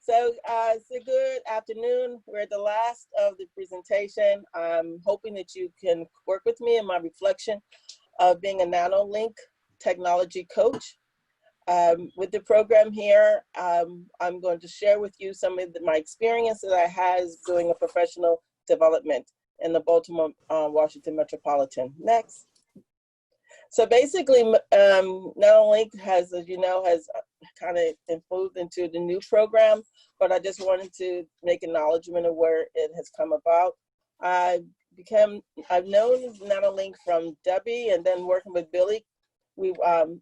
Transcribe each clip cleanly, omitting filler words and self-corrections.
It's a good afternoon. We're at the last of the presentation. I'm hoping that you can work with me in my reflection of being a Nano-Link technology coach. With the program here, I'm going to share with you some of my experience that I had doing a professional development in the Baltimore, Washington metropolitan. Next. So basically, Nano-Link has, as you know, has kind of moved into the new program, but I just wanted to make acknowledgement of where it has come about. I've known Nano-Link from Debbie, and then working with Billy, we've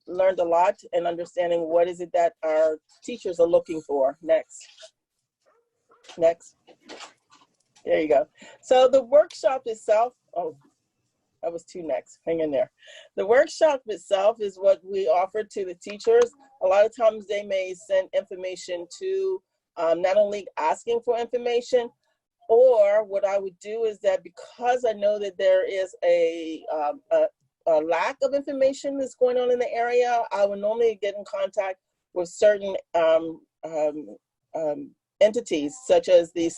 learned a lot and understanding what is it that our teachers are looking for. Next. There you go. So the workshop itself, that was two next, hang in there. The workshop itself is what we offer to the teachers. A lot of times they may send information to Nano-Link asking for information, or what I would do is that because I know that there is a lack of information that's going on in the area, I would normally get in contact with certain entities such as the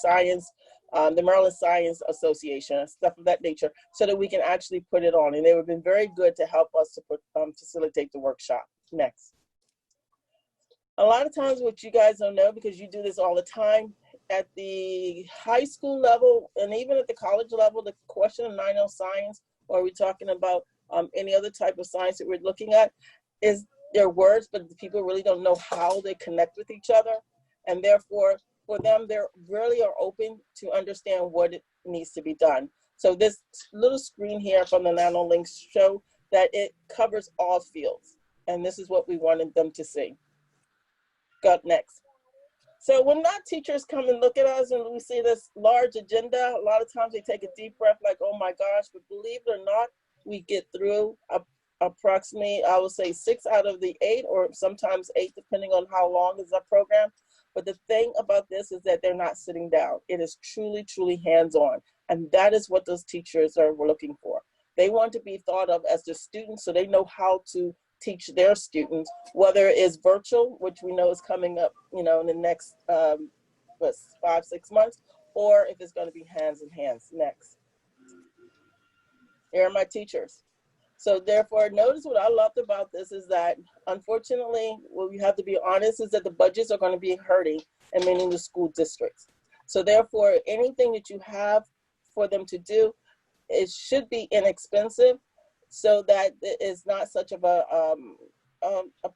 Maryland Science Association, stuff of that nature, so that we can actually put it on. And they have been very good to help us to facilitate the workshop. Next. A lot of times what you guys don't know, because you do this all the time, at the high school level and even at the college level, the question of 9L science, or are we talking about any other type of science that we're looking at, is their words, but the people really don't know how they connect with each other. And therefore, for them, they really are open to understand what it needs to be done. So this little screen here from the Nano-Link show that it covers all fields. And this is what we wanted them to see. Go next. So when our teachers come and look at us and we see this large agenda, a lot of times they take a deep breath like, oh my gosh, but believe it or not, we get through approximately, I would say 6 out of the 8, or sometimes 8, depending on how long is our program. But the thing about this is that they're not sitting down. It is truly, truly hands-on. And that is what those teachers are looking for. They want to be thought of as the students, so they know how to teach their students, whether it is virtual, which we know is coming up, in the next 5-6 months, or if it's going to be hands in hands. Next. Here are my teachers. So therefore, notice what I loved about this is that, unfortunately, what we have to be honest is that the budgets are going to be hurting in many of the school districts. So therefore, anything that you have for them to do, it should be inexpensive so that it is not such of a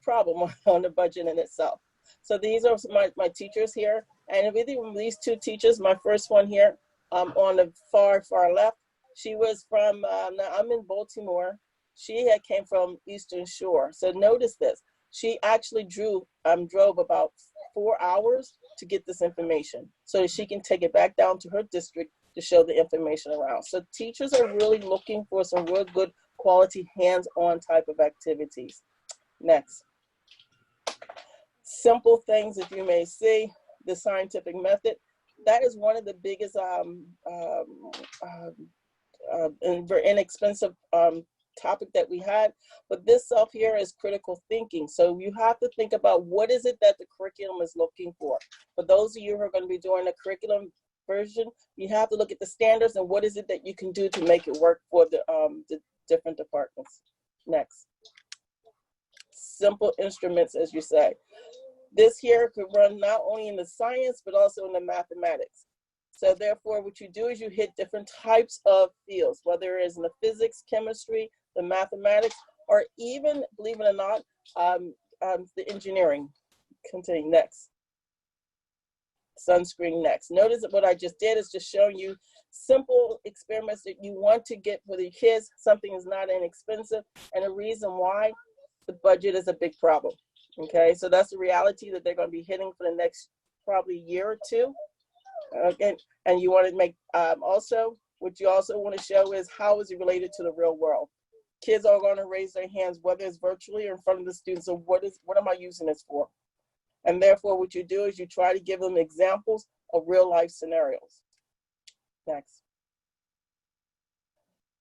problem on the budget in itself. So these are my teachers here. And with these two teachers, my first one here on the far left, she was from, now I'm in Baltimore. She came from Eastern Shore. So notice this. She actually drove about 4 hours to get this information so that she can take it back down to her district to show the information around. So teachers are really looking for some real good quality hands-on type of activities. Next. Simple things, if you may see, the scientific method. That is one of the biggest and very inexpensive topic that we had, but this self here is critical thinking. So you have to think about what is it that the curriculum is looking for. For those of you who are going to be doing a curriculum version, you have to look at the standards and what is it that you can do to make it work for the different departments. Next. Simple instruments, as you say. This here could run not only in the science, but also in the mathematics. So therefore, what you do is you hit different types of fields, whether it is in the physics, chemistry, the mathematics, or even, believe it or not, the engineering. Continue, next. Sunscreen next. Notice that what I just did is just showing you simple experiments that you want to get for the kids. Something is not inexpensive, and the reason why the budget is a big problem. Okay, so that's the reality that they're going to be hitting for the next probably year or two. Okay, and you want to make also, what you also want to show is how is it related to the real world. Kids are going to raise their hands, whether it's virtually or in front of the students, so what am I using this for? And therefore, what you do is you try to give them examples of real life scenarios. Next.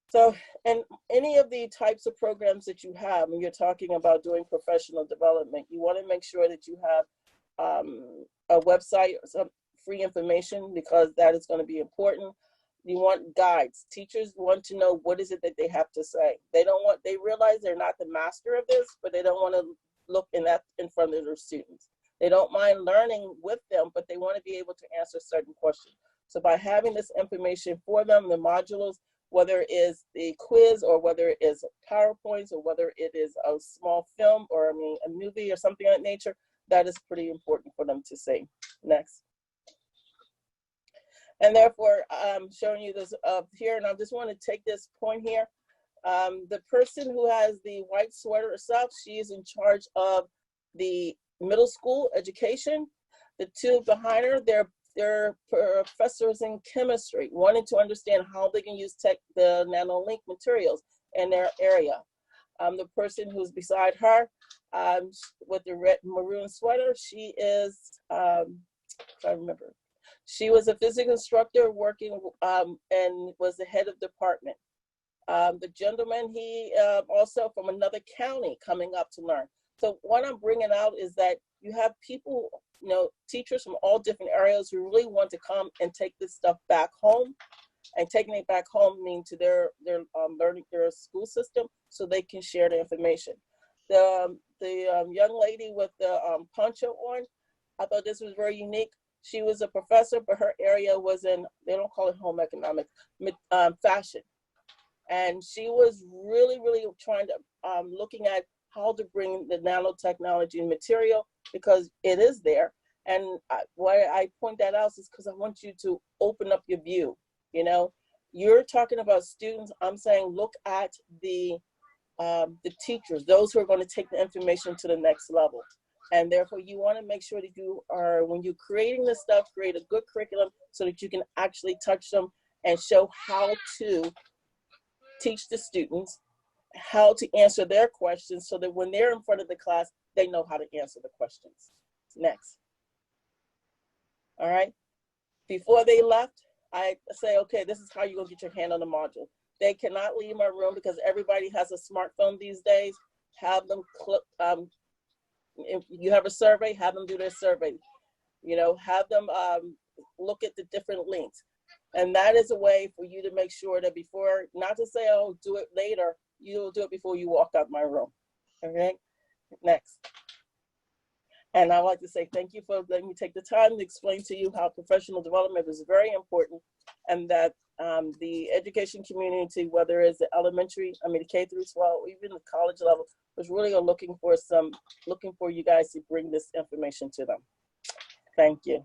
So, in any of the types of programs that you have, when you're talking about doing professional development, you want to make sure that you have a website or some free information, because that is going to be important. You want guides. Teachers want to know what is it that they have to say. They realize they're not the master of this, but they don't want to look in front of their students. They don't mind learning with them, but they want to be able to answer certain questions. So by having this information for them, the modules, whether it is the quiz or whether it is PowerPoints or whether it is a small film or a movie or something of that nature, that is pretty important for them to see. Next. And therefore, I'm showing you this up here, and I just want to take this point here. The person who has the white sweater herself, she is in charge of the middle school education. The two behind her, they're professors in chemistry, wanting to understand how they can use the Nano-Link materials in their area. The person who's beside her with the red maroon sweater, she is, I remember, she was a physics instructor working and was the head of department. The gentleman, he also from another county coming up to learn. So what I'm bringing out is that you have people, teachers from all different areas who really want to come and take this stuff back home. And taking it back home means to their learning, their school system, so they can share the information. The young lady with the poncho on, I thought this was very unique. She was a professor, but her area was in, they don't call it home economics, fashion. And she was really, really trying to, looking at how to bring the nanotechnology and material, because it is there. And why I point that out is because I want you to open up your view. You're talking about students. I'm saying look at the teachers, those who are going to take the information to the next level. And therefore, you want to make sure that you are, when you're creating this stuff, create a good curriculum so that you can actually touch them and show how to teach the students, how to answer their questions, so that when they're in front of the class, they know how to answer the questions. Next. All right. Before they left, I say, okay, this is how you're going to get your hand on the module. They cannot leave my room because everybody has a smartphone these days. Have them click, if you have a survey, have them do their survey. Have them look at the different links. And that is a way for you to make sure that before, not to say, oh, do it later, you'll do it before you walk out my room. Okay, next. And I'd like to say thank you for letting me take the time to explain to you how professional development is very important, and that the education community, whether it's the elementary, the K through 12, even the college level, was really looking for you guys to bring this information to them. Thank you.